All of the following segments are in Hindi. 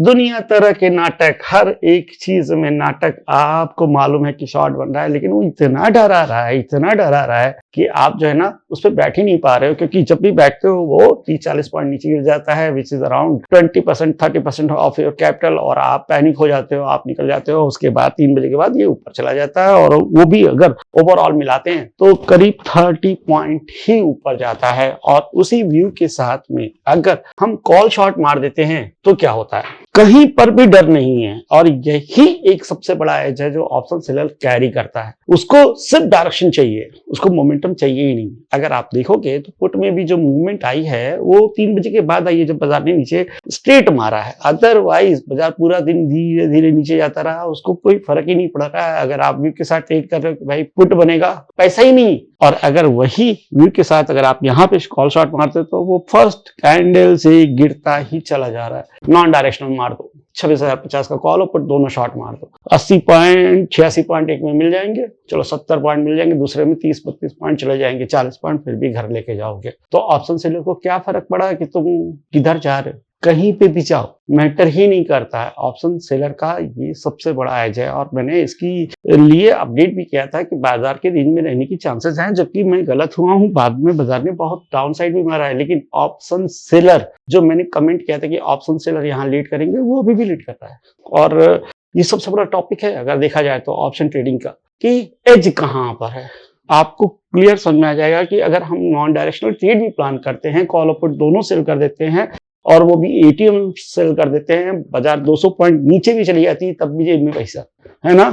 दुनिया तरह के नाटक, हर एक चीज में नाटक। आपको मालूम है कि शॉर्ट बन रहा है, लेकिन वो इतना डरा रहा है, इतना डरा रहा है कि आप जो है ना उस पर बैठ ही नहीं पा रहे हो, क्योंकि जब भी बैठते हो वो 30-40 पॉइंट नीचे गिर जाता है, which is around 20% 30% of your capital, और आप पैनिक हो जाते हो, आप निकल जाते हो। उसके बाद 3 बजे के बाद ये ऊपर चला जाता है, और वो भी अगर ओवरऑल मिलाते हैं तो करीब 30 पॉइंट ही ऊपर जाता है। और उसी व्यू के साथ में अगर हम कॉल शॉट मार देते हैं तो क्या होता है, कहीं पर भी डर नहीं है। और यही एक सबसे बड़ा एज है जो ऑप्शन सेलर कैरी करता है। उसको सिर्फ डायरेक्शन चाहिए, उसको मोमेंटम चाहिए ही नहीं। अगर आप देखोगे तो पुट में भी जो मूवमेंट आई है वो 3 बजे के बाद आई है, जब बाजार ने नीचे स्ट्रेट मारा है। अदरवाइज बाजार पूरा दिन धीरे धीरे नीचे जाता रहा, उसको कोई फर्क ही नहीं पड़ रहा है। अगर आप व्यू के साथ ट्रेड कर रहे हो कि भाई पुट बनेगा, पैसा ही नहीं। और अगर वही व्यू के साथ अगर आप यहाँ पे कॉल शॉट मारते तो वो फर्स्ट कैंडल से गिरता ही चला जा रहा है। नॉन डायरेक्शनल मार दो, 26,050 का कॉल और पुट दोनों शॉट मार दो, 80 पॉइंट 86 पॉइंट एक में मिल जाएंगे, चलो 70 पॉइंट मिल जाएंगे, दूसरे में 30-32 पॉइंट चले जाएंगे, 40 पॉइंट फिर भी घर लेके जाओगे। तो ऑप्शन सेलर को क्या फर्क पड़ा कि तुम किधर जा रहे हो, कहीं पे भी जाओ, मैटर ही नहीं करता है। ऑप्शन सेलर का ये सबसे बड़ा एज है। और मैंने इसकी लिए अपडेट भी किया था कि बाजार के दिन में रहने की चांसेस हैं, जबकि मैं गलत हुआ हूं। बाद में बाजार ने बहुत डाउन साइड भी मारा है, लेकिन ऑप्शन सेलर जो मैंने कमेंट किया था कि ऑप्शन सेलर यहाँ लीड करेंगे, वो अभी भी लीड कर रहा है। और ये सबसे बड़ा टॉपिक है अगर देखा जाए तो ऑप्शन ट्रेडिंग का, कि एज कहाँ पर है। आपको क्लियर समझ में आ जाएगा कि अगर हम नॉन डायरेक्शनल ट्रेड भी प्लान करते हैं, कॉल और पुट दोनों सेल कर देते हैं, और वो भी एटीएम सेल कर देते हैं, बाजार 200 पॉइंट नीचे भी चली जाती है, तब भी जेब में पैसा है ना।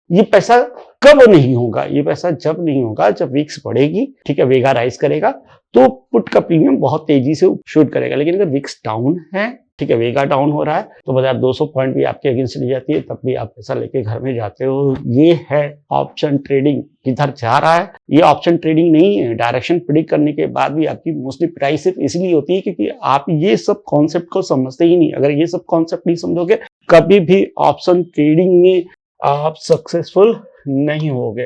ये पैसा कब नहीं होगा, ये पैसा जब नहीं होगा जब विक्स बढ़ेगी, ठीक है, वेगा राइज करेगा तो पुट का प्रीमियम बहुत तेजी से शूट करेगा। लेकिन अगर विक्स डाउन है, ठीक है, वेगा डाउन हो रहा है, तो बाजार 200 पॉइंट भी आपके अगेंस्ट चली जाती है, तब भी आप पैसा लेके घर में जाते हो। ये है ऑप्शन ट्रेडिंग। किधर जा रहा है, ये ऑप्शन ट्रेडिंग नहीं है। डायरेक्शन प्रेडिक्ट करने के बाद भी आपकी मोस्टली प्राइस सिर्फ इसलिए होती है क्योंकि आप ये सब कॉन्सेप्ट को समझते ही नहीं। अगर ये सब कॉन्सेप्ट नहीं समझोगे, कभी भी ऑप्शन ट्रेडिंग में आप सक्सेसफुल नहीं होगे।